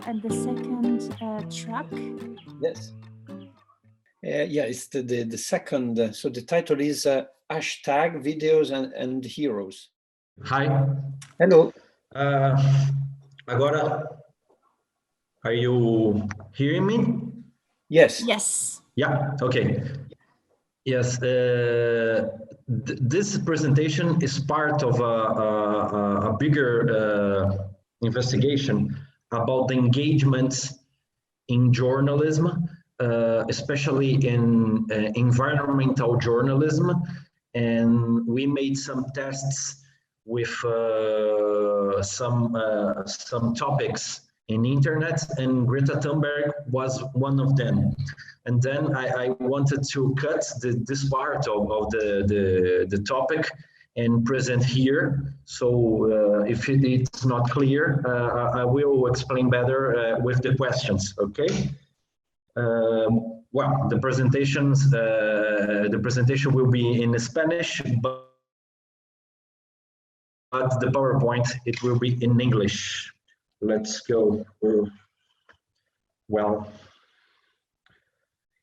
And the second track. Yes. Yeah, it's the second. So the title is hashtag videos and heroes. Hi. Hello. Agora, are you hearing me? Yes. Yes. Yeah. Okay. Yes. This presentation is part of a bigger investigation about the engagement in journalism, especially in environmental journalism. And we made some tests with some topics in internet, and Greta Thunberg was one of them. And then I wanted to cut this part of the topic and present here. So if it's not clear, I will explain better with the questions, okay? Well, the presentation will be in Spanish, but the PowerPoint, it will be in English. Let's go. Well,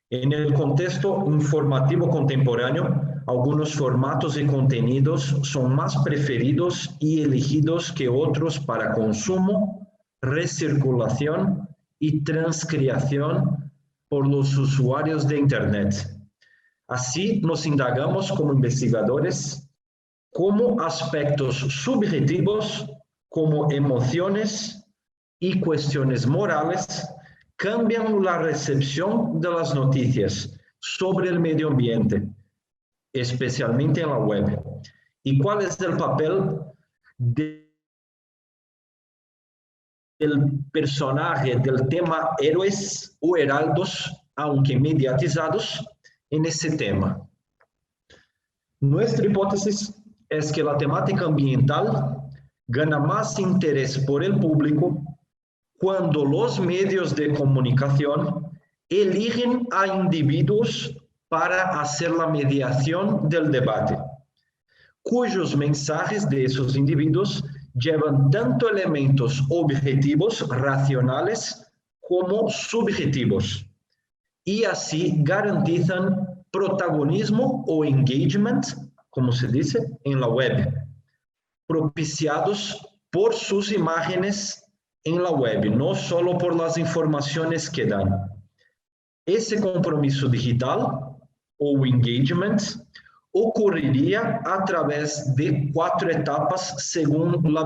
en el contexto informativo contemporáneo, algunos formatos y contenidos son más preferidos y elegidos que otros para consumo, recirculación y transcriación por los usuarios de Internet. Así nos indagamos como investigadores cómo aspectos subjetivos como emociones y cuestiones morales cambian la recepción de las noticias sobre el medio ambiente, especialmente en la web, y cuál es el papel del personaje del tema héroes o heraldos, aunque mediatizados, en ese tema. Nuestra hipótesis es que la temática ambiental gana más interés por el público cuando los medios de comunicación eligen a individuos para hacer la mediación del debate, cuyos mensajes de esos individuos llevan tanto elementos objetivos, racionales, como subjetivos, y así garantizan protagonismo o engagement, como se dice, en la web, propiciados por sus imágenes en la web, no solo por las informaciones que dan. Ese compromiso digital o engagement ocurriría a través de 4 etapas según la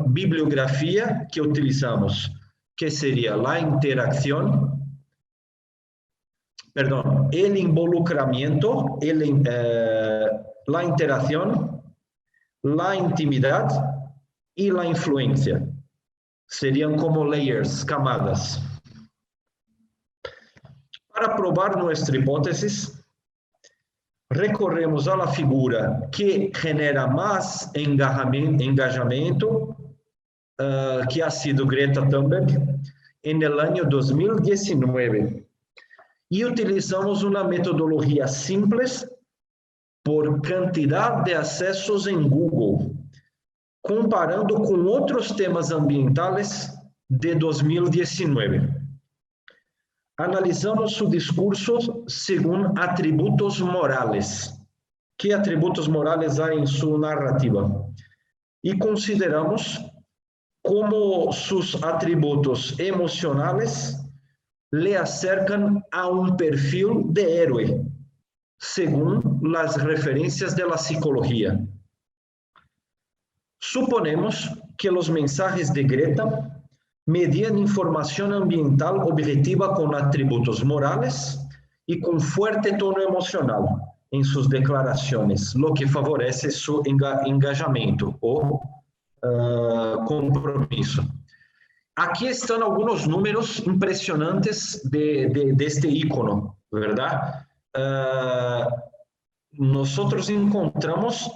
bibliografía que utilizamos, que sería la interacción, perdón, el involucramiento, la interacción, la intimidad y la influencia. Serían como layers, camadas. Para probar nuestra hipótesis, recorremos a la figura que genera más engajamiento, que ha sido Greta Thunberg, en el año 2019. Y utilizamos una metodología simple por cantidad de accesos en Google, comparando con otros temas ambientales de 2019. Analizamos su discurso según atributos morales. ¿Qué atributos morales hay en su narrativa? Y consideramos cómo sus atributos emocionales le acercan a un perfil de héroe, según las referencias de la psicología. Suponemos que los mensajes de Greta medían información ambiental objetiva con atributos morales y con fuerte tono emocional en sus declaraciones, lo que favorece su engajamiento o compromiso. Aquí están algunos números impresionantes de este icono, ¿verdad? Nosotros encontramos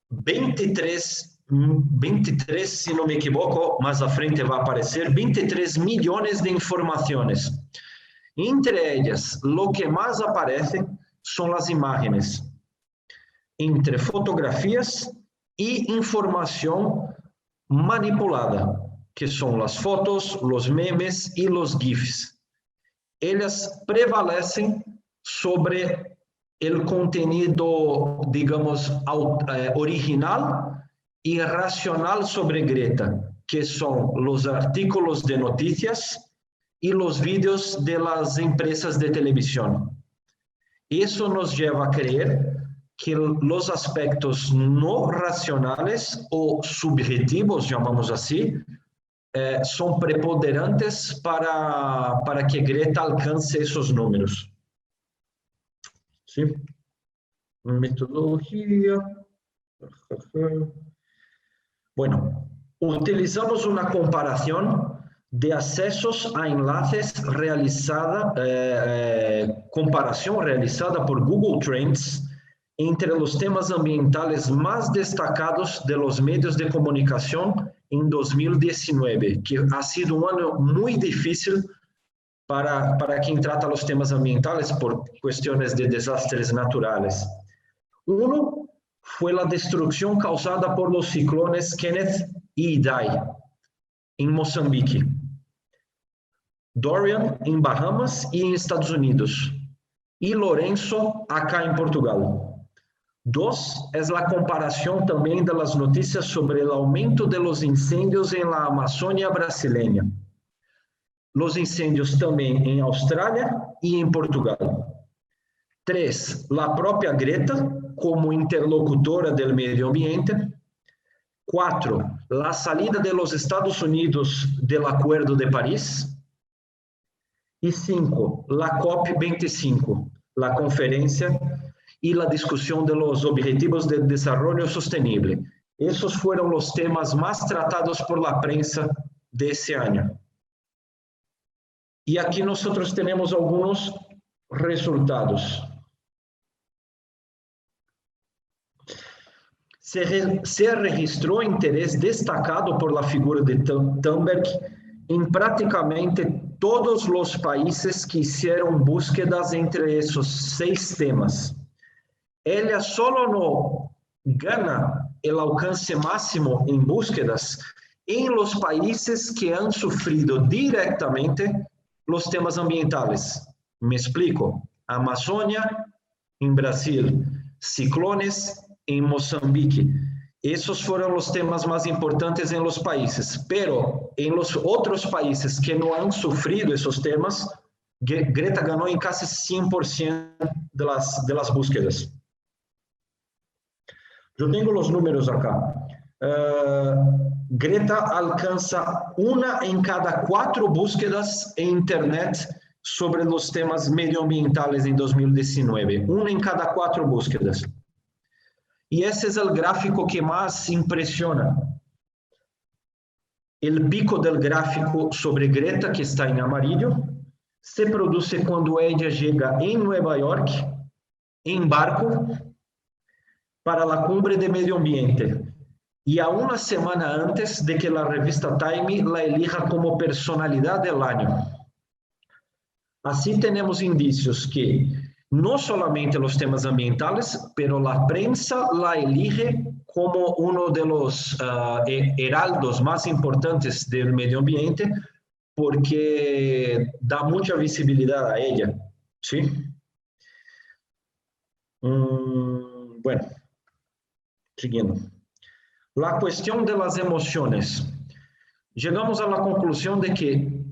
23 23, si no me equivoco, más a frente va a aparecer, 23 millones de informaciones. Entre ellas, lo que más aparece son las imágenes, entre fotografías y información manipulada, que son las fotos, los memes y los GIFs. Ellas prevalecen sobre el contenido, digamos, original y racional sobre Greta, que son los artículos de noticias y los vídeos de las empresas de televisión. Eso nos lleva a creer que los aspectos no racionales o subjetivos, llamamos así, son preponderantes para que Greta alcance esos números. ¿Sí? Metodología. Bueno, utilizamos una comparación de accesos a enlaces comparación realizada por Google Trends entre los temas ambientales más destacados de los medios de comunicación en 2019, que ha sido un año muy difícil para quien trata los temas ambientales por cuestiones de desastres naturales. Uno fue la destrucción causada por los ciclones Kenneth y Idai en Mozambique, Dorian en Bahamas y en Estados Unidos, y Lorenzo acá en Portugal. Dos, es la comparación también de las noticias sobre el aumento de los incendios en la Amazonia brasileña. Los incendios también en Australia y en Portugal. Tres, la propia Greta como interlocutora del medio ambiente. Cuatro, la salida de los Estados Unidos del Acuerdo de París. Y cinco, la COP25, la conferencia y la discusión de los Objetivos de Desarrollo Sostenible. Esos fueron los temas más tratados por la prensa de ese año. Y aquí nosotros tenemos algunos resultados. Se registró interés destacado por la figura de Thunberg en prácticamente todos los países que hicieron búsquedas entre esos 6 temas. Ella solo no gana el alcance máximo en búsquedas en los países que han sufrido directamente los temas ambientales. Me explico. Amazonia en Brasil, ciclones en Mozambique. Esos fueron los temas más importantes en los países, pero en los otros países que no han sufrido esos temas, Greta ganó en casi 100% de las búsquedas. Yo tengo los números acá. Greta alcanza 1 en cada 4 búsquedas en Internet sobre los temas medioambientales en 2019. 1 en cada 4 búsquedas. Y ese es el gráfico que más impresiona. El pico del gráfico sobre Greta, que está en amarillo, se produce cuando ella llega en Nueva York, en barco, para la cumbre de medio ambiente, y a una semana antes de que la revista Time la elija como personalidad del año. Así tenemos indicios que no solamente los temas ambientales, pero la prensa la elige como uno de los heraldos más importantes del medio ambiente, porque da mucha visibilidad a ella, ¿sí? Bueno, siguiendo. La cuestión de las emociones. Llegamos a la conclusión de que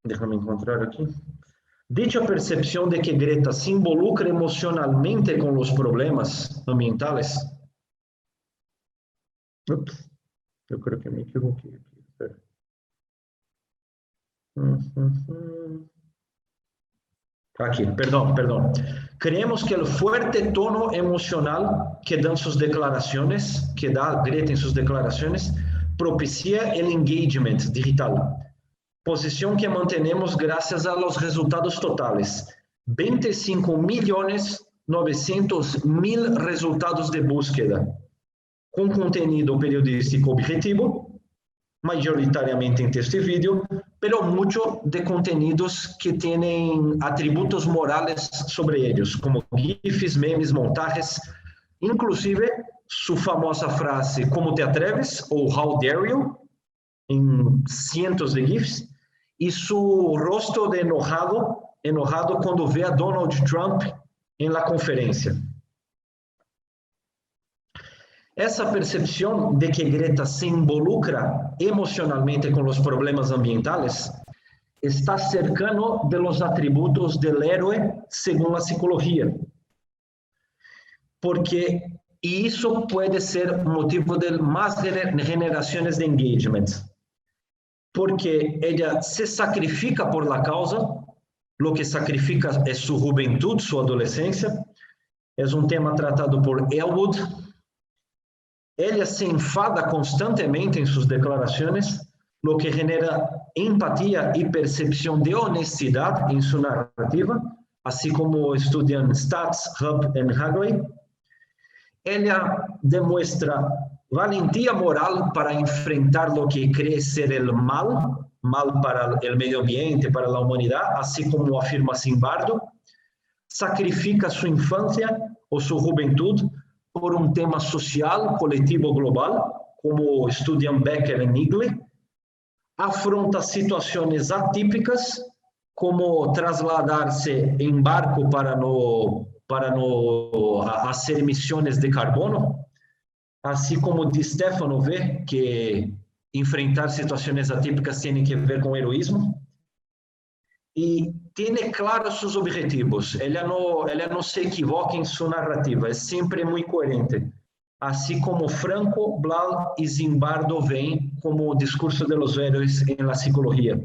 déjame encontrar aquí. Dicha percepción de que Greta se involucra emocionalmente con los problemas ambientales. Ups, yo creo que me equivoqué aquí. Espera. Aquí, perdón. Creemos que el fuerte tono emocional que dan sus declaraciones, que da Greta en sus declaraciones, propicia el engagement digital. Posición que mantenemos gracias a los resultados totales. 25 millones 900.000 resultados de búsqueda, com conteúdo periodístico objetivo, majoritariamente em texto e vídeo, pero mucho de contenidos que têm atributos morales sobre eles, como GIFs, memes, montajes, inclusive sua famosa frase, como te atreves, ou how dare you, em cientos de GIFs, e seu rosto de enojado quando vê a Donald Trump em la conferência. Essa percepção de que Greta se involucra emocionalmente com os problemas ambientales está cercano de los atributos del héroe según la psicología. Y eso puede ser motivo de más generaciones de engagement. Porque ella se sacrifica por la causa, lo que sacrifica es su juventud, su adolescencia. Es un tema tratado por Elwood. Ella se enfada constantemente en sus declaraciones, lo que genera empatía y percepción de honestidad en su narrativa, así como estudian Stats, Hub y Hathaway. Ella demuestra valentía moral para enfrentar lo que cree ser el mal para el medio ambiente, para la humanidad, así como afirma Zimbardo. Sacrifica su infancia o su juventud por un tema social, colectivo, global, como estudian Becker y Nigley. Afronta situações atípicas, como trasladar-se em barco para no fazer emissões de carbono, assim como Di Stefano vê que enfrentar situações atípicas tem que ver com heroísmo, e tem claros seus objetivos. Ela não se equivoca em sua narrativa, é sempre muito coerente. Así como Franco, Blau y Zimbardo ven como discurso de los héroes en la psicología.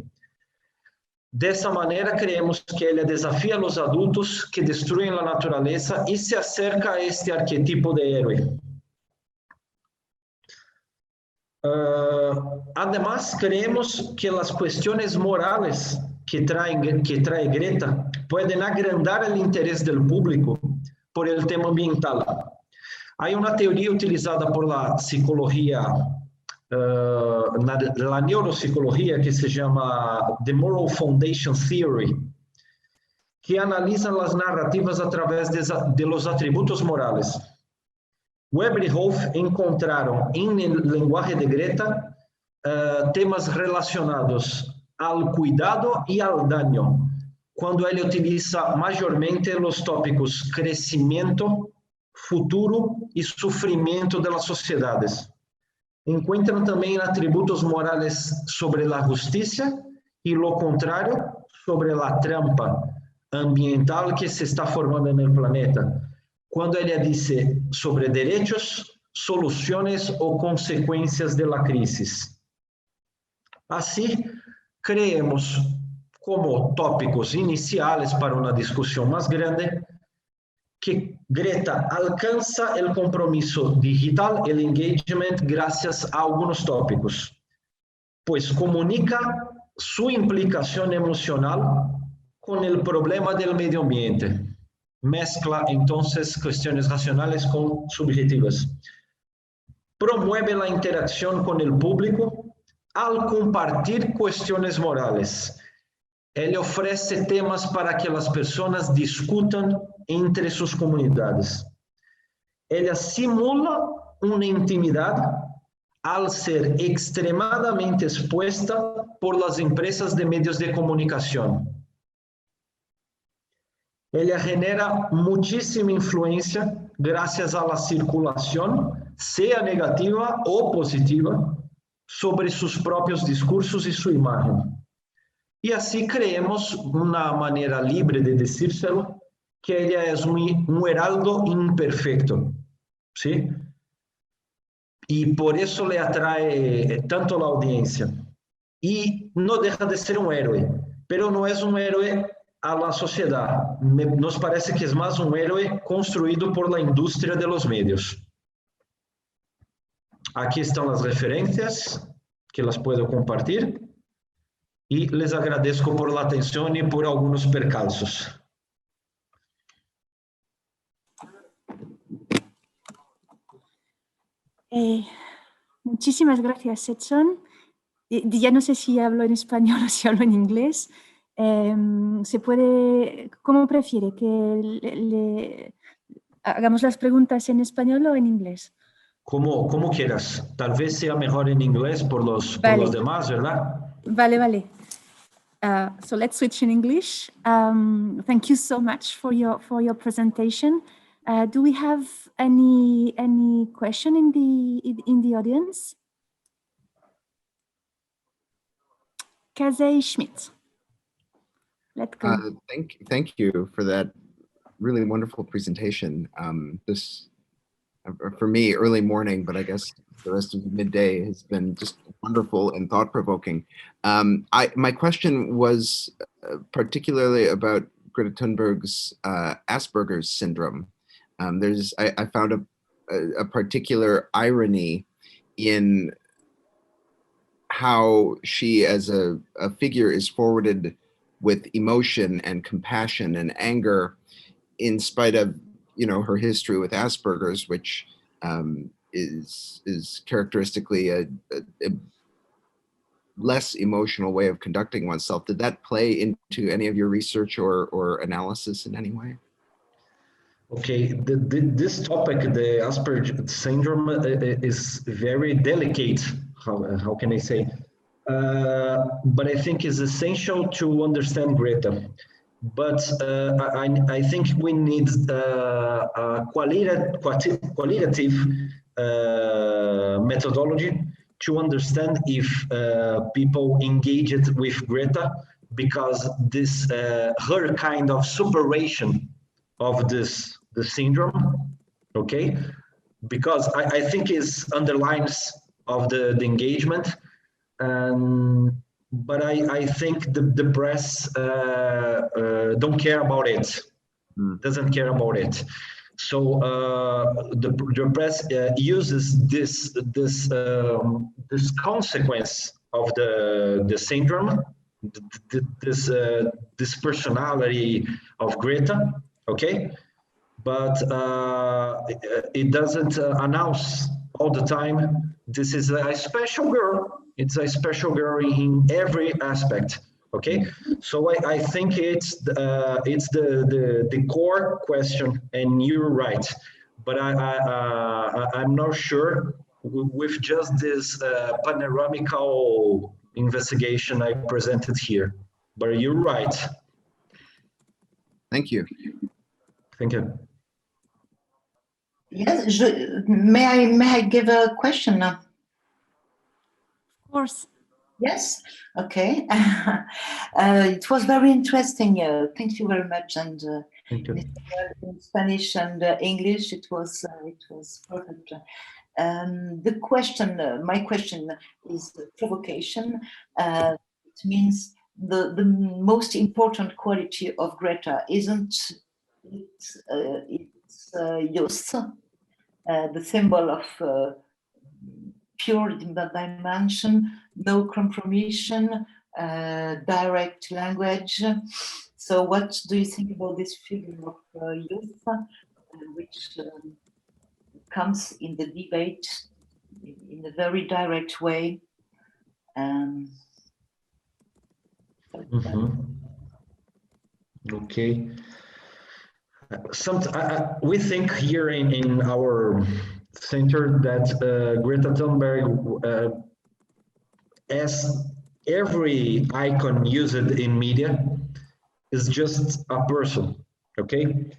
De esa manera creemos que ella desafía a los adultos que destruyen la naturaleza y se acerca a este arquetipo de héroe. Además, creemos que las cuestiones morales que trae Greta pueden agrandar el interés del público por el tema ambiental. Hay una teoría utilizada por la psicología, la neuropsicología, que se llama The Moral Foundation Theory, que analiza las narrativas a través de los atributos morales. Weber y Hoff encontraron en el lenguaje de Greta temas relacionados al cuidado y al daño, cuando ella utiliza mayormente los tópicos crecimiento, futuro e sofrimento das sociedades. Encontram também atributos morales sobre a justiça e, lo contrário, sobre a trampa ambiental que se está formando no planeta, quando ela diz sobre direitos, soluções ou consequências da crise. Assim, creemos como tópicos iniciais para uma discussão mais grande que Greta alcanza el compromiso digital, el engagement, gracias a algunos tópicos, pues comunica su implicación emocional con el problema del medio ambiente. Mezcla entonces cuestiones racionales con subjetivas. Promueve la interacción con el público al compartir cuestiones morales. Ele oferece temas para que as pessoas discutam entre suas comunidades. Ela simula uma intimidade al ser extremadamente expuesta por las empresas de medios de comunicación. Ela genera muchísima influencia gracias a la circulación, sea negativa o positiva, sobre sus propios discursos y su imagen. E assim creemos, uma maneira livre de decírselo, que ela é heraldo imperfecto, ¿sí? E por isso le atrai tanto a audiência. E não deixa de ser um héroe, pero não é um héroe a la sociedade. Nos parece que é mais um héroe construído por la indústria de los medios. Aqui estão as referências, que las puedo compartir. E les agradeço por la atenção e por alguns percalços. Muchísimas gracias, Edson. Ya no sé si hablo en español o si hablo en inglés. Se puede, ¿cómo prefiere? ¿Que hagamos las preguntas en español o en inglés? Como quieras. Tal vez sea mejor en inglés por los demás, ¿verdad? Vale. So let's switch in English. Thank you so much for your presentation. Do we have any question in the audience? Kazay Schmidt. Let's go. Thank you for that really wonderful presentation. This, for me, early morning, but I guess the rest of the midday has been just wonderful and thought-provoking. My question was particularly about Greta Thunberg's Asperger's syndrome. I found a particular irony in how she, as a figure, is forwarded with emotion and compassion and anger, in spite of her history with Asperger's, which is characteristically a less emotional way of conducting oneself. Did that play into any of your research or analysis in any way? Okay, this topic, the Asperger syndrome, is very delicate. How can I say? But I think it's essential to understand Greta. But I think we need a qualitative methodology to understand if people engaged with Greta, because this her kind of superation of the syndrome, okay? Because I think it underlines of the engagement, but I think the press don't care about it, doesn't care about it. So the press uses this consequence of the syndrome, this personality of Greta, okay? But it doesn't announce all the time, this is a special girl. It's a special girl in every aspect, okay? So I think it's the core question, and you're right. But I'm not sure with just this panoramical investigation I presented here. But you're right. Thank you. Thank you. Yes, may I give a question now? Of course. Yes. Okay. It was very interesting. Thank you very much. And in Spanish and English, it was perfect. The question, my question, is provocation. It means the most important quality of Greta isn't it's youth, the symbol of pure dimension, no compromission, direct language. So what do you think about this figure of youth, which comes in the debate in a very direct way? Okay. We think here in our center that Greta Thunberg, as every icon used in media, is just a person, okay?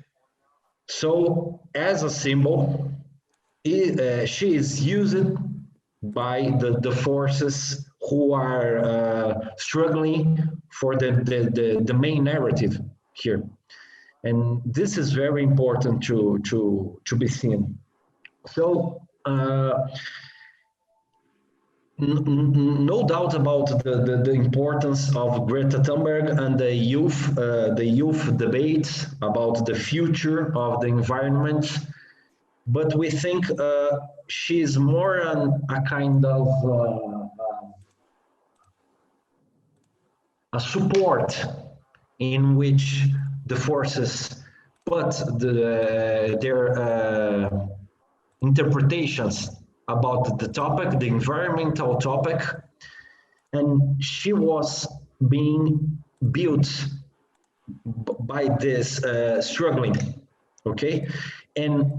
So as a symbol, she is used by the forces who are struggling for the main narrative here. And this is very important to be seen. So no doubt about the importance of Greta Thunberg and the youth debate about the future of the environment. But we think she's more a kind of a support in which the forces put their interpretations about the topic, the environmental topic, and she was being built by this struggling, okay? And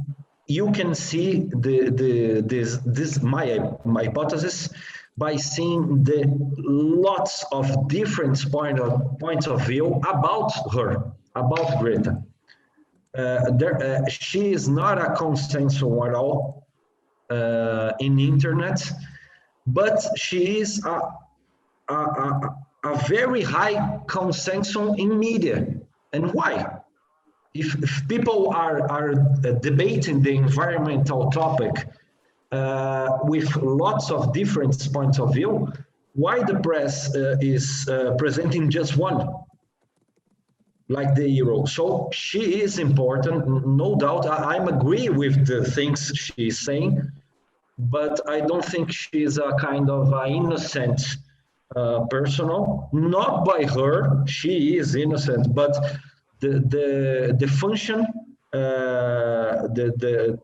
you can see this my hypothesis by seeing the lots of different points of view about her, about Greta. She is not a consensus at all in the internet, but she is a very high consensus in media. And why? If people are debating the environmental topic with lots of different points of view, why the press is presenting just one, like the Héros? So she is important, no doubt. I'm agree with the things she's saying, but I don't think she's a kind of innocent personal, not by her, she is innocent, but the function, the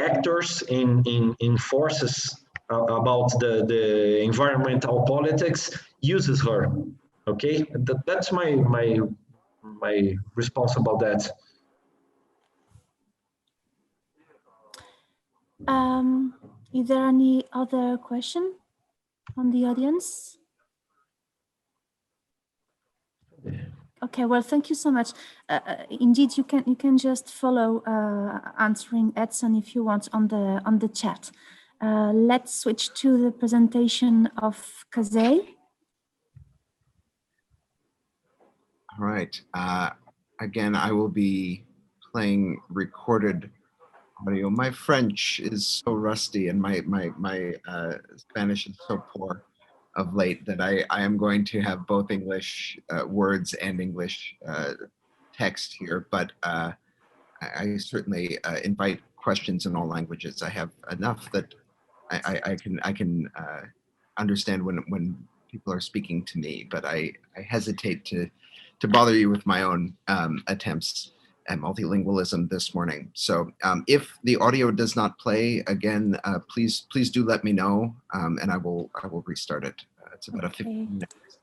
actors in forces about the environmental politics uses her. Okay, that's my response about that. Is there any other question from the audience? Okay, well, thank you so much. Indeed, you can just follow answering Edson if you want on the chat. Let's switch to the presentation of Kazay. All right. Again, I will be playing recorded audio. My French is so rusty and my Spanish is so poor of late that I am going to have both English words and English text here, but I certainly invite questions in all languages. I have enough that I can understand when people are speaking to me, but I hesitate to bother you with my own attempts at multilingualism this morning. So if the audio does not play again, please do let me know, and I will restart it. It's about a 15 minutes.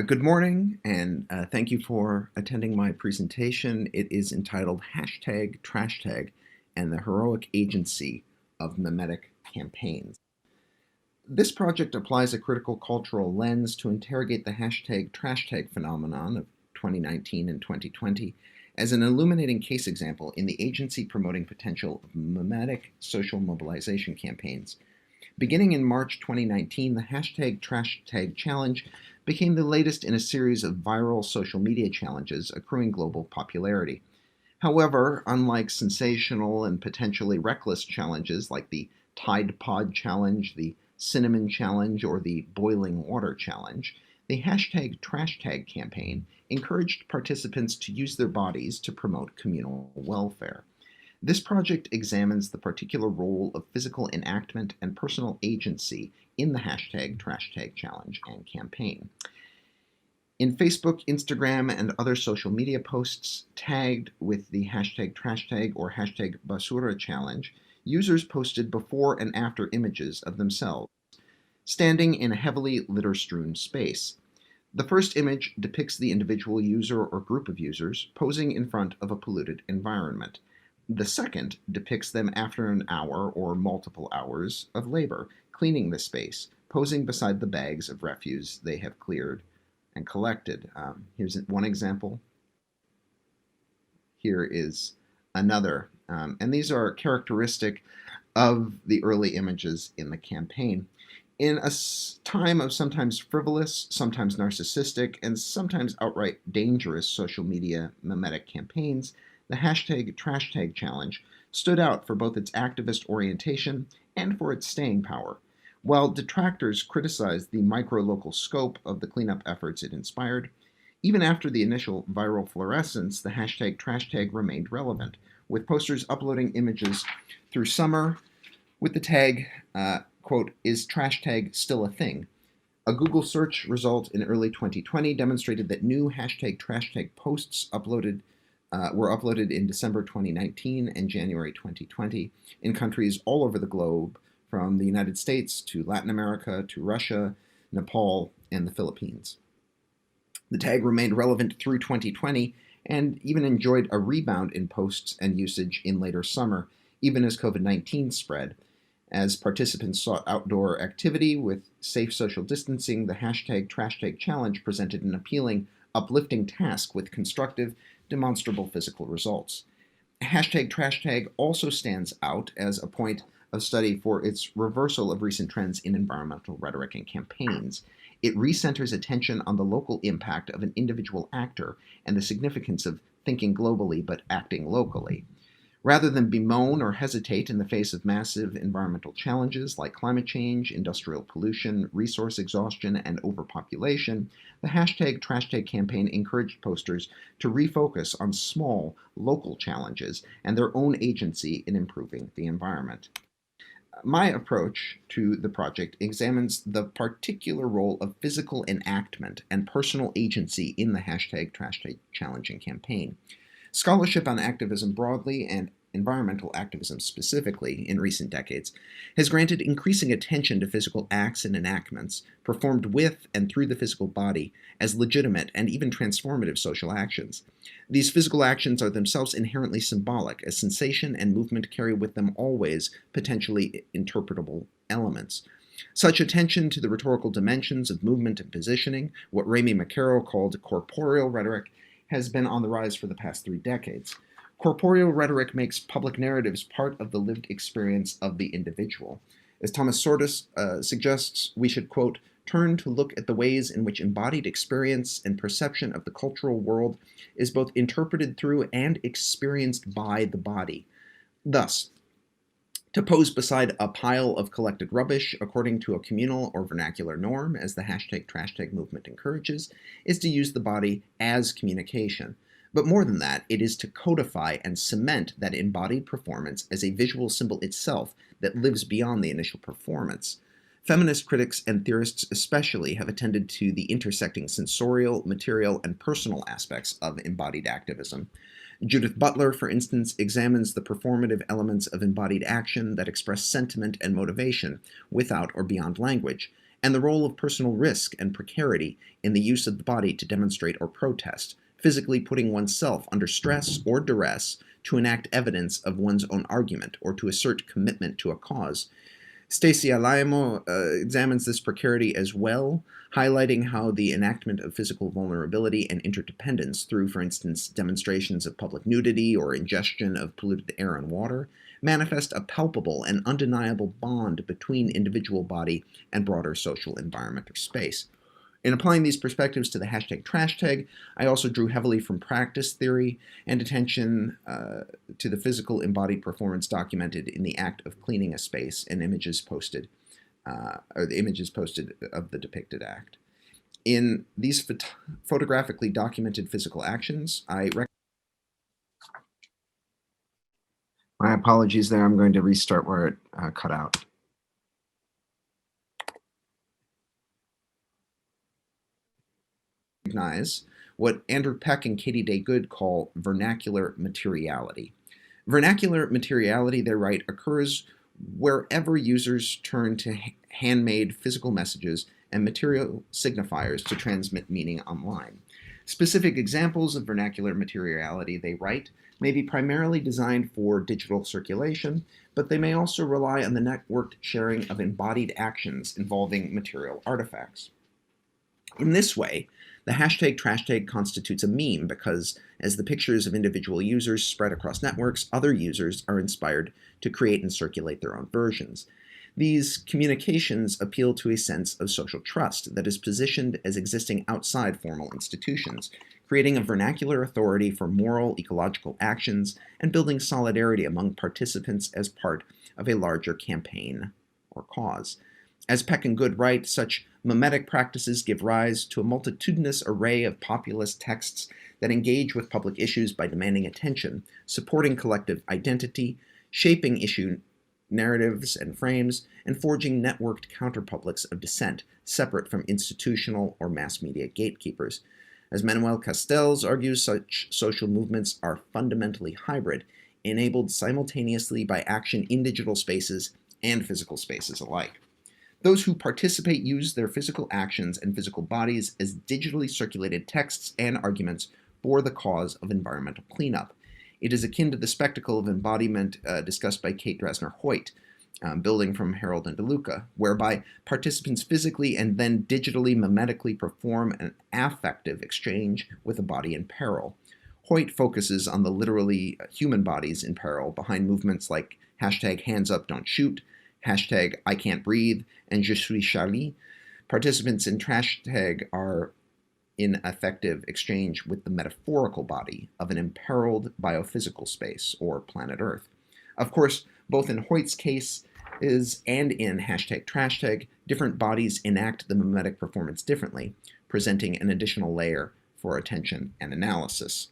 Good morning, and thank you for attending my presentation. It is entitled #TrashTag and the Heroic Agency of Mimetic Campaigns. This project applies a critical cultural lens to interrogate the #TrashTag phenomenon of 2019 and 2020 as an illuminating case example in the agency-promoting potential of mimetic social mobilization campaigns. Beginning in March 2019, the #TrashTag challenge became the latest in a series of viral social media challenges accruing global popularity. However, unlike sensational and potentially reckless challenges like the Tide Pod Challenge, the Cinnamon Challenge, or the Boiling Water Challenge, the #TrashTag campaign encouraged participants to use their bodies to promote communal welfare. This project examines the particular role of physical enactment and personal agency in the #TrashTag challenge and campaign. In Facebook, Instagram, and other social media posts tagged with the #TrashTag or #Basura challenge, users posted before and after images of themselves standing in a heavily litter-strewn space. The first image depicts the individual user or group of users posing in front of a polluted environment. The second depicts them after an hour or multiple hours of labor, cleaning the space, posing beside the bags of refuse they have cleared and collected. Here's one example. Here is another. And these are characteristic of the early images in the campaign. In a time of sometimes frivolous, sometimes narcissistic, and sometimes outright dangerous social media mimetic campaigns, the #TrashTag challenge stood out for both its activist orientation and for its staying power. While detractors criticized the micro-local scope of the cleanup efforts it inspired, even after the initial viral fluorescence, the #TrashTag remained relevant, with posters uploading images through summer with the tag, quote, "Is #TrashTag still a thing?" A Google search result in early 2020 demonstrated that new #TrashTag posts uploaded were uploaded in December 2019 and January 2020 in countries all over the globe, from the United States to Latin America to Russia, Nepal, and the Philippines. The tag remained relevant through 2020 and even enjoyed a rebound in posts and usage in later summer, even as COVID-19 spread. As participants sought outdoor activity with safe social distancing, the hashtag #TrashTag Challenge presented an appealing, uplifting task with constructive, demonstrable physical results. Hashtag #TrashTag also stands out as a point of study for its reversal of recent trends in environmental rhetoric and campaigns. It recenters attention on the local impact of an individual actor and the significance of thinking globally but acting locally. Rather than bemoan or hesitate in the face of massive environmental challenges like climate change, industrial pollution, resource exhaustion, and overpopulation, the hashtag #TrashTag campaign encouraged posters to refocus on small, local challenges and their own agency in improving the environment. My approach to the project examines the particular role of physical enactment and personal agency in the hashtag #TrashTag Challenge campaign. Scholarship on activism broadly and environmental activism specifically in recent decades has granted increasing attention to physical acts and enactments performed with and through the physical body as legitimate and even transformative social actions. These physical actions are themselves inherently symbolic, as sensation and movement carry with them always potentially interpretable elements. Such attention to the rhetorical dimensions of movement and positioning, what Remy McCarroll called corporeal rhetoric, has been on the rise for the past 3 decades. Corporeal rhetoric makes public narratives part of the lived experience of the individual. As Thomas Sordus suggests, we should, quote, turn to look at the ways in which embodied experience and perception of the cultural world is both interpreted through and experienced by the body. Thus, to pose beside a pile of collected rubbish according to a communal or vernacular norm, as the hashtag #TrashTag movement encourages, is to use the body as communication. But more than that, it is to codify and cement that embodied performance as a visual symbol itself that lives beyond the initial performance. Feminist critics and theorists especially have attended to the intersecting sensorial, material, and personal aspects of embodied activism. Judith Butler, for instance, examines the performative elements of embodied action that express sentiment and motivation without or beyond language, and the role of personal risk and precarity in the use of the body to demonstrate or protest, physically putting oneself under stress or duress to enact evidence of one's own argument or to assert commitment to a cause. Stacy Alaimo examines this precarity as well, highlighting how the enactment of physical vulnerability and interdependence through, for instance, demonstrations of public nudity or ingestion of polluted air and water, manifest a palpable and undeniable bond between individual body and broader social environment or space. In applying these perspectives to the hashtag #TrashTag, I also drew heavily from practice theory and attention to the physical embodied performance documented in the act of cleaning a space and images posted, or the images posted of the depicted act. In these photographically documented physical actions, my apologies there, I'm going to restart where it cut out. Recognize what Andrew Peck and Katie Day Good call vernacular materiality. Vernacular materiality, they write, occurs wherever users turn to handmade physical messages and material signifiers to transmit meaning online. Specific examples of vernacular materiality, they write, may be primarily designed for digital circulation, but they may also rely on the networked sharing of embodied actions involving material artifacts. In this way, the hashtag #TrashTag constitutes a meme because, as the pictures of individual users spread across networks, other users are inspired to create and circulate their own versions. These communications appeal to a sense of social trust that is positioned as existing outside formal institutions, creating a vernacular authority for moral, ecological actions and building solidarity among participants as part of a larger campaign or cause. As Peck and Good write, such mimetic practices give rise to a multitudinous array of populist texts that engage with public issues by demanding attention, supporting collective identity, shaping issue narratives and frames, and forging networked counterpublics of dissent separate from institutional or mass media gatekeepers. As Manuel Castells argues, such social movements are fundamentally hybrid, enabled simultaneously by action in digital spaces and physical spaces alike. Those who participate use their physical actions and physical bodies as digitally circulated texts and arguments for the cause of environmental cleanup. It is akin to the spectacle of embodiment discussed by Kate Drasner-Hoyt, building from Harold and DeLuca, whereby participants physically and then digitally mimetically perform an affective exchange with a body in peril. Hoyt focuses on the literally human bodies in peril behind movements like hashtag hands up don't shoot, hashtag I can't breathe, and je suis Charlie. Participants in hashtag are in affective exchange with the metaphorical body of an imperiled biophysical space, or planet Earth. Of course, both in Hoyt's case and in hashtag trashtag, different bodies enact the mimetic performance differently, presenting an additional layer for attention and analysis.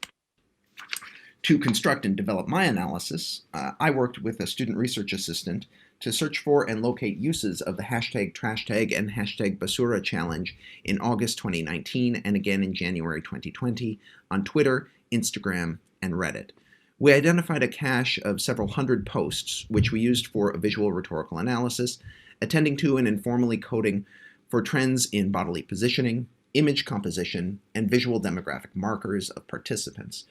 To construct and develop my analysis, I worked with a student research assistant to search for and locate uses of the hashtag trashtag and hashtag basura challenge in August 2019 and again in January 2020 on Twitter, Instagram, and Reddit. We identified a cache of several hundred posts, which we used for a visual rhetorical analysis, attending to and informally coding for trends in bodily positioning, image composition, and visual demographic markers of participants.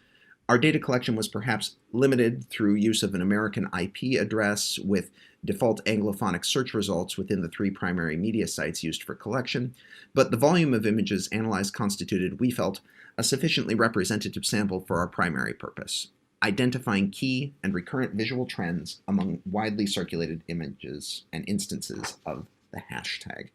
Our data collection was perhaps limited through use of an American IP address with default Anglophonic search results within the 3 primary media sites used for collection, but the volume of images analyzed constituted, we felt, a sufficiently representative sample for our primary purpose: identifying key and recurrent visual trends among widely circulated images and instances of the hashtag.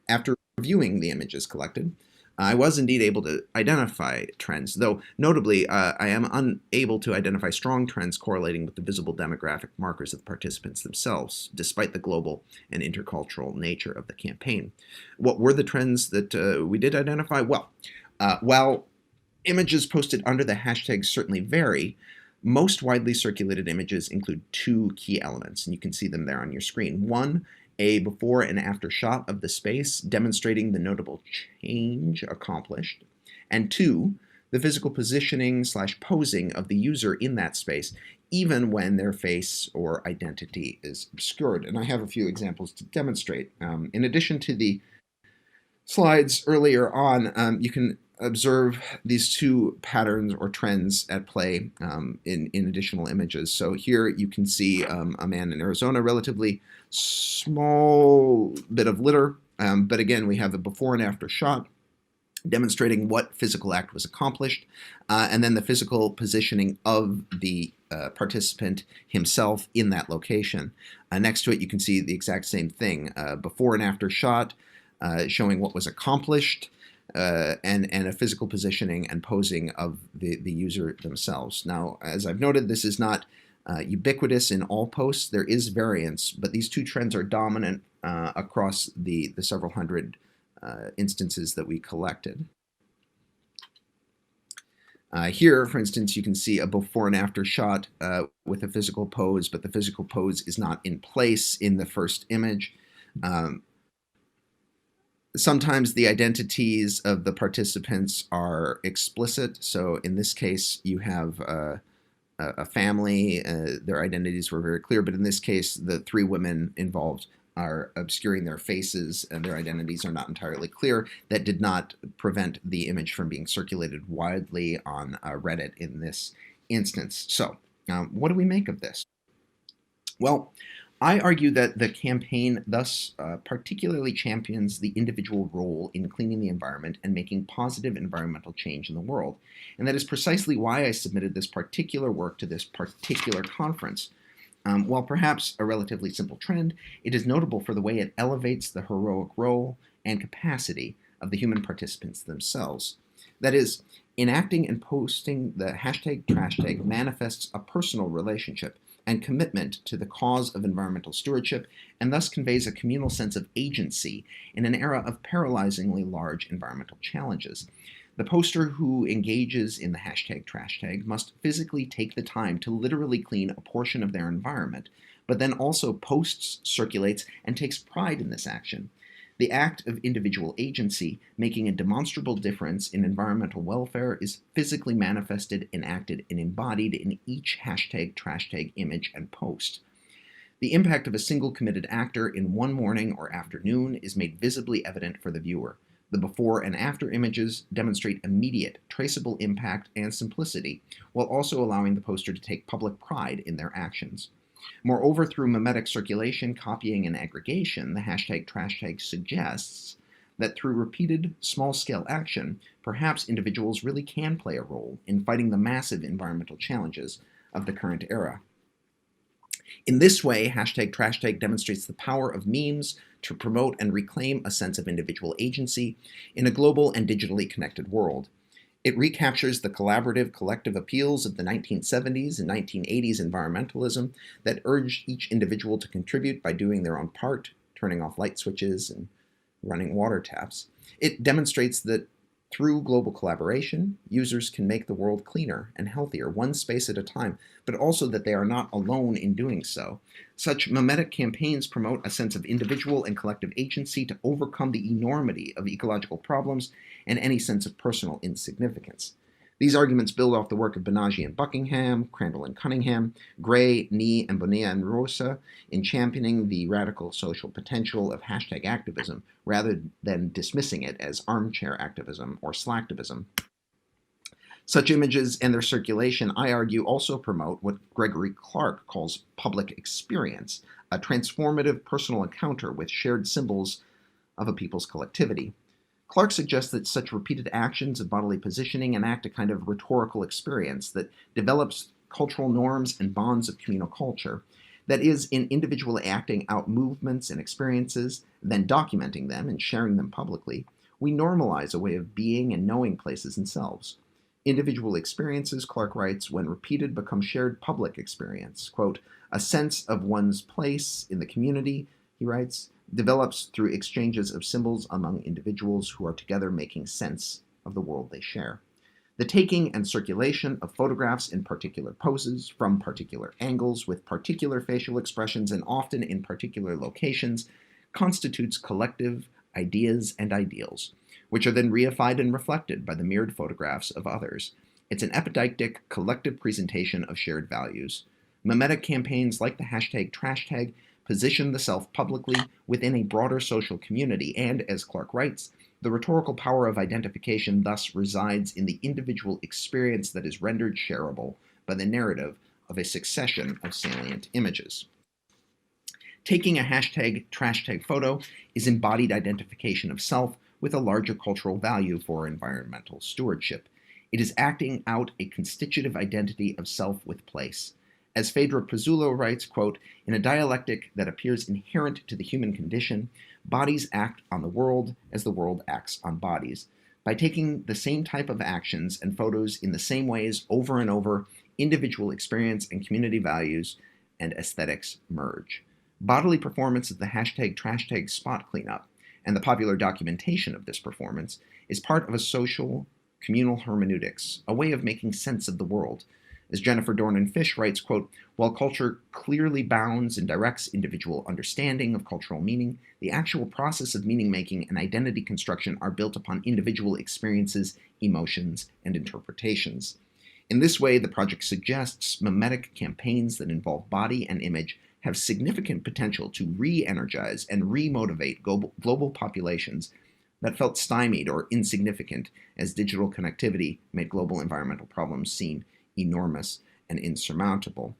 After reviewing the images collected, I was indeed able to identify trends, though notably I am unable to identify strong trends correlating with the visible demographic markers of the participants themselves, despite the global and intercultural nature of the campaign. What were the trends that we did identify? Well, while images posted under the hashtag certainly vary, most widely circulated images include 2 key elements, and you can see them there on your screen. One, a before and after shot of the space demonstrating the notable change accomplished, and 2, the physical positioning / posing of the user in that space, even when their face or identity is obscured. And I have a few examples to demonstrate. In addition to the slides earlier on, you can observe these 2 patterns or trends at play in additional images. So here you can see a man in Arizona, relatively small bit of litter, but again we have a before and after shot demonstrating what physical act was accomplished, and then the physical positioning of the participant himself in that location. Next to it you can see the exact same thing, before and after shot showing what was accomplished, and a physical positioning and posing of the user themselves. Now, as I've noted, this is not ubiquitous in all posts. There is variance, but these 2 trends are dominant across the several hundred instances that we collected. Here, for instance, you can see a before and after shot with a physical pose, but the physical pose is not in place in the first image. Sometimes the identities of the participants are explicit. So in this case, you have a family. Their identities were very clear, but in this case, the 3 women involved are obscuring their faces and their identities are not entirely clear. That did not prevent the image from being circulated widely on Reddit in this instance. So what do we make of this? Well, I argue that the campaign thus particularly champions the individual role in cleaning the environment and making positive environmental change in the world. And that is precisely why I submitted this particular work to this particular conference. While perhaps a relatively simple trend, it is notable for the way it elevates the heroic role and capacity of the human participants themselves. That is, enacting and posting the hashtag trashtag manifests a personal relationship and commitment to the cause of environmental stewardship, and thus conveys a communal sense of agency in an era of paralyzingly large environmental challenges. The poster who engages in the hashtag trashtag must physically take the time to literally clean a portion of their environment, but then also posts, circulates, and takes pride in this action. The act of individual agency, making a demonstrable difference in environmental welfare, is physically manifested, enacted, and embodied in each hashtag, trashtag, image, and post. The impact of a single committed actor in one morning or afternoon is made visibly evident for the viewer. The before and after images demonstrate immediate, traceable impact and simplicity, while also allowing the poster to take public pride in their actions. Moreover, through mimetic circulation, copying, and aggregation, the hashtag trashtag suggests that through repeated small-scale action, perhaps individuals really can play a role in fighting the massive environmental challenges of the current era. In this way, hashtag trashtag demonstrates the power of memes to promote and reclaim a sense of individual agency in a global and digitally connected world. It recaptures the collaborative, collective appeals of the 1970s and 1980s environmentalism that urged each individual to contribute by doing their own part, turning off light switches and running water taps. It demonstrates that through global collaboration, users can make the world cleaner and healthier, one space at a time, but also that they are not alone in doing so. Such mimetic campaigns promote a sense of individual and collective agency to overcome the enormity of ecological problems and any sense of personal insignificance. These arguments build off the work of Banaji and Buckingham, Crandall and Cunningham, Gray, Nee, and Bonilla and Rosa in championing the radical social potential of hashtag activism rather than dismissing it as armchair activism or slacktivism. Such images and their circulation, I argue, also promote what Gregory Clark calls public experience, a transformative personal encounter with shared symbols of a people's collectivity. Clark suggests that such repeated actions of bodily positioning enact a kind of rhetorical experience that develops cultural norms and bonds of communal culture. That is, in individually acting out movements and experiences, then documenting them and sharing them publicly, we normalize a way of being and knowing places and selves. Individual experiences, Clark writes, when repeated become shared public experience. Quote, a sense of one's place in the community, he writes, develops through exchanges of symbols among individuals who are together making sense of the world they share. The taking and circulation of photographs in particular poses, from particular angles, with particular facial expressions, and often in particular locations, constitutes collective ideas and ideals, which are then reified and reflected by the mirrored photographs of others. It's an epideictic, collective presentation of shared values. Mimetic campaigns like the hashtag trashtag position the self publicly within a broader social community, and, as Clark writes, the rhetorical power of identification thus resides in the individual experience that is rendered shareable by the narrative of a succession of salient images. Taking a hashtag trashtag photo is embodied identification of self with a larger cultural value for environmental stewardship. It is acting out a constitutive identity of self with place. As Phaedra Pizzullo writes, quote, in a dialectic that appears inherent to the human condition, bodies act on the world as the world acts on bodies. By taking the same type of actions and photos in the same ways over and over, individual experience and community values and aesthetics merge. Bodily performance of the hashtag trashtag spot cleanup and the popular documentation of this performance is part of a social, communal hermeneutics, a way of making sense of the world. As Jennifer Dornan-Fish writes, quote, while culture clearly bounds and directs individual understanding of cultural meaning, the actual process of meaning-making and identity construction are built upon individual experiences, emotions, and interpretations. In this way, the project suggests mimetic campaigns that involve body and image have significant potential to re-energize and re-motivate global populations that felt stymied or insignificant as digital connectivity made global environmental problems seem enormous and insurmountable.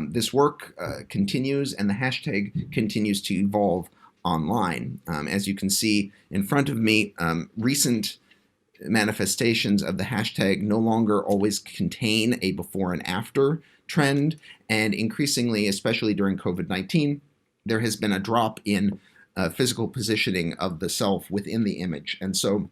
This work continues, and the hashtag continues to evolve online. As you can see in front of me, recent manifestations of the hashtag no longer always contain a before and after trend, and increasingly, especially during COVID-19, there has been a drop in physical positioning of the self within the image. And so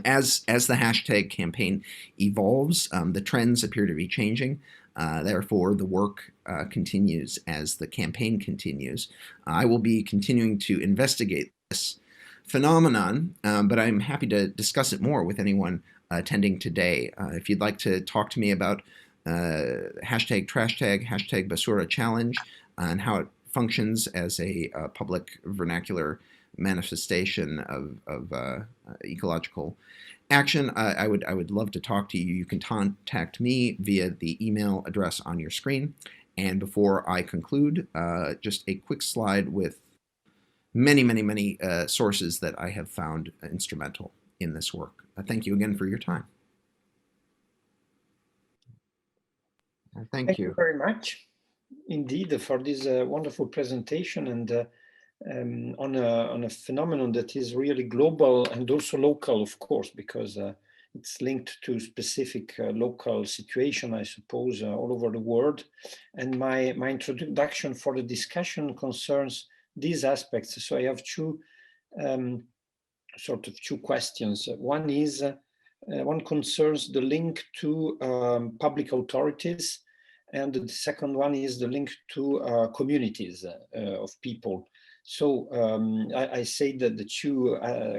as the hashtag campaign evolves, the trends appear to be changing. Therefore, the work continues as the campaign continues. I will be continuing to investigate this phenomenon, but I'm happy to discuss it more with anyone attending today. If you'd like to talk to me about hashtag trashtag, hashtag basura challenge, and how it functions as a public vernacular manifestation of ecological action, I would love to talk to you. You can contact me via the email address on your screen. And before I conclude, just a quick slide with many sources that I have found instrumental in this work. Thank you again for your time. Thank you very much indeed for this wonderful presentation, and on a phenomenon that is really global and also local, of course, because it's linked to specific local situation, I suppose, all over the world. And my introduction for the discussion concerns these aspects. So I have two questions. One is one concerns the link to public authorities, and the second one is the link to communities of people. So I say that the two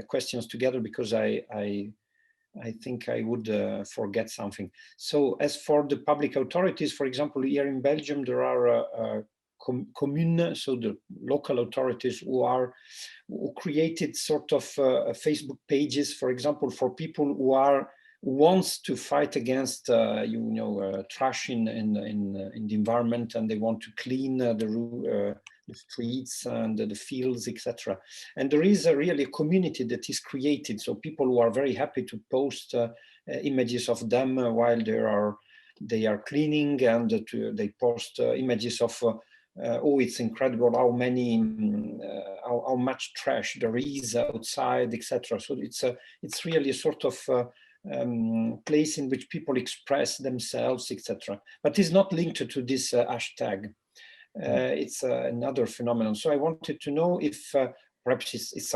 questions together because I think I would forget something. So as for the public authorities, for example, here in Belgium, there are commune, so the local authorities who created sort of Facebook pages, for example, for people who wants to fight against trash in the environment, and they want to clean the streets and the fields, etc. And there is really a community that is created, so people who are very happy to post images of them while they are cleaning, and they post images of oh, it's incredible how much trash there is outside, etc. So it's really a sort of place in which people express themselves, etc. But it's not linked to this hashtag. It's another phenomenon. So I wanted to know if perhaps it's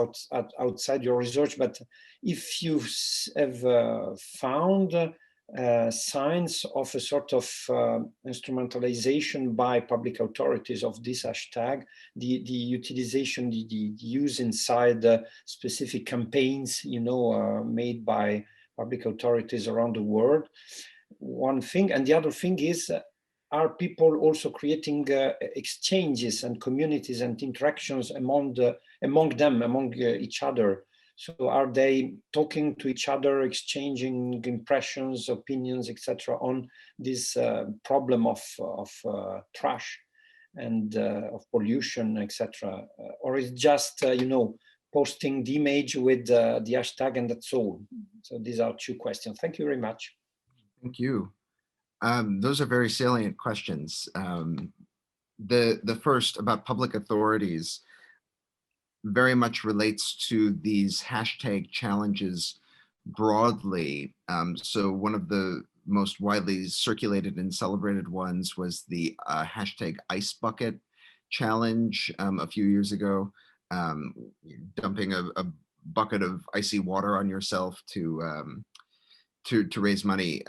outside your research, but if you have found signs of a sort of instrumentalization by public authorities of this hashtag, the utilization, the use inside specific campaigns, made by public authorities around the world. One thing, and the other thing is, are people also creating exchanges and communities and interactions among each other? So are they talking to each other, exchanging impressions, opinions, etc., on this problem of trash and of pollution, etc., or is just posting the image with the hashtag and that's all? So these are two questions. Thank you very much. Thank you. Those are very salient questions. The first about public authorities very much relates to these hashtag challenges broadly. So one of the most widely circulated and celebrated ones was the hashtag ice bucket challenge a few years ago, dumping a bucket of icy water on yourself to raise money.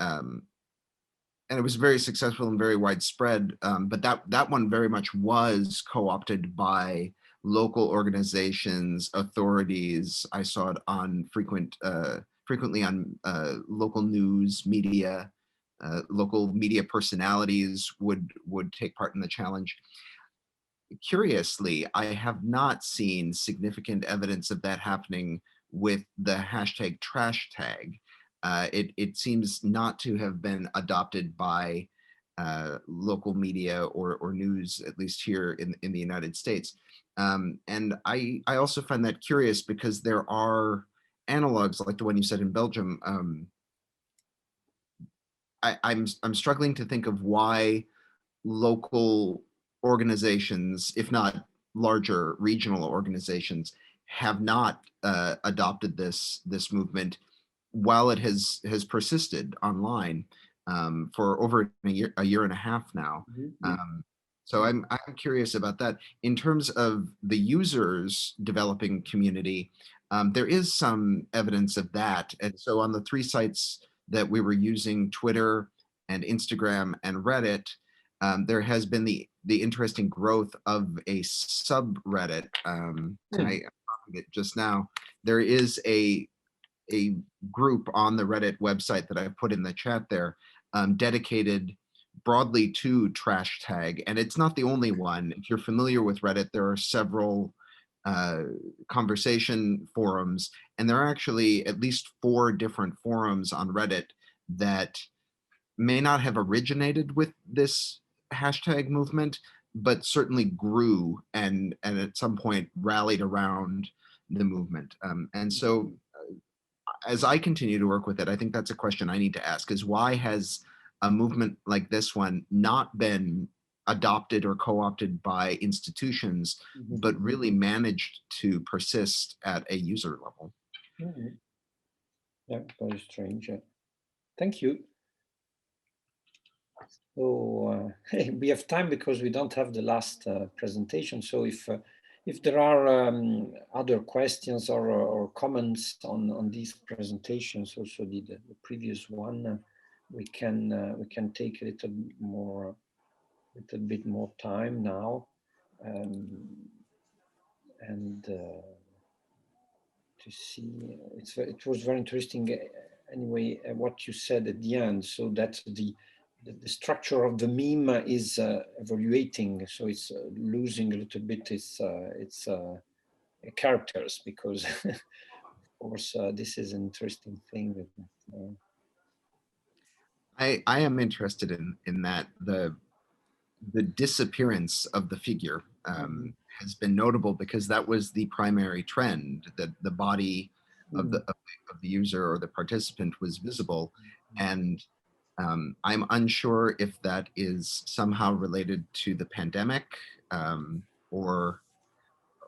And it was very successful and very widespread, but that one very much was co-opted by local organizations, authorities. I saw it on frequently on local news media. Local media personalities would take part in the challenge. Curiously, I have not seen significant evidence of that happening with the hashtag trash tag. It seems not to have been adopted by local media or news, at least here in the United States. And I also find that curious because there are analogs like the one you said in Belgium. I'm struggling to think of why local organizations, if not larger regional organizations, have not adopted this movement while it has persisted online for over a year and a half now. Mm-hmm. So I'm curious about that. In terms of the users developing community, there is some evidence of that. And so on the three sites that we were using, Twitter and Instagram and Reddit, there has been the interesting growth of a subreddit. I found it just now. There is a group on the Reddit website that I put in the chat there, dedicated broadly to trash tag, and it's not the only one. If you're familiar with Reddit, there are several conversation forums, and there are actually at least 4 different forums on Reddit that may not have originated with this hashtag movement, but certainly grew and at some point rallied around the movement. And so as I continue to work with it, I think that's a question I need to ask, is why has a movement like this one not been adopted or co-opted by institutions, but really managed to persist at a user level? Yeah, very strange. Thank you. So we have time because we don't have the last presentation. So if there are other questions or comments on these presentations, also the previous one, we can take a little bit more time now, and to see. It was very interesting. Anyway, what you said at the end. So that the structure of the meme is evaluating, so it's losing a little bit its characters, because of course this is an interesting thing. I am interested in that. The disappearance of the figure has been notable, because that was the primary trend, that the body of the user or the participant was visible, and I'm unsure if that is somehow related to the pandemic or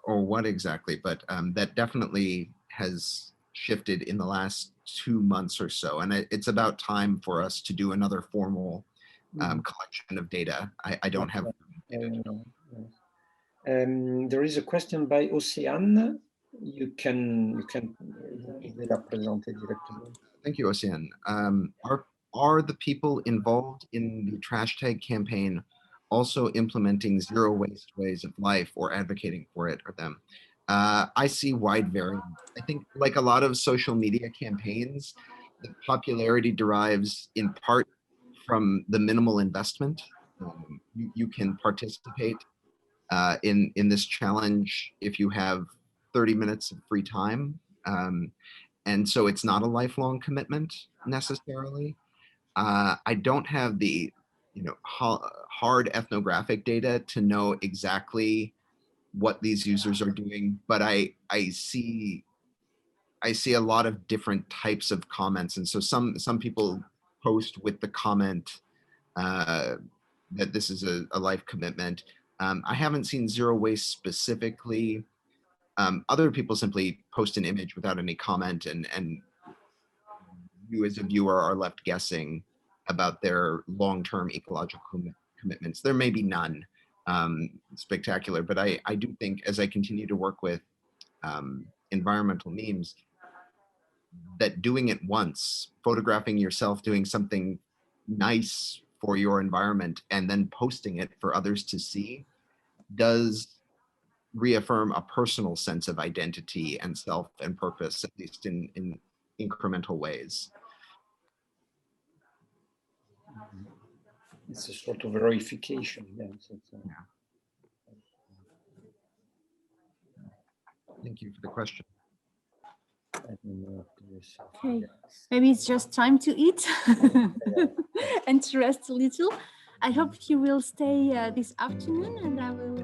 what exactly, but that definitely has shifted in the last 2 months or so. And it's about time for us to do another formal collection of data. I don't have data. There is a question by Océane. You can present it directly. Thank you, Océane. Are the people involved in the trash tag campaign also implementing zero waste ways of life or advocating for it or them? I see wide variance. I think, like a lot of social media campaigns, the popularity derives in part from the minimal investment. You can participate in this challenge if you have 30 minutes of free time. And so it's not a lifelong commitment necessarily. I don't have the hard ethnographic data to know exactly what these users are doing, but I see a lot of different types of comments, and so some people post with the comment that this is a life commitment. I haven't seen zero waste specifically. Other people simply post an image without any comment, and you as a viewer are left guessing about their long-term ecological commitments. There may be none spectacular, but I do think, as I continue to work with environmental memes, that doing it once, photographing yourself doing something nice for your environment and then posting it for others to see, does reaffirm a personal sense of identity and self and purpose, at least in incremental ways. It's a sort of verification. Thank you for the question. Okay, maybe it's just time to eat and to rest a little. I hope you will stay this afternoon, and I will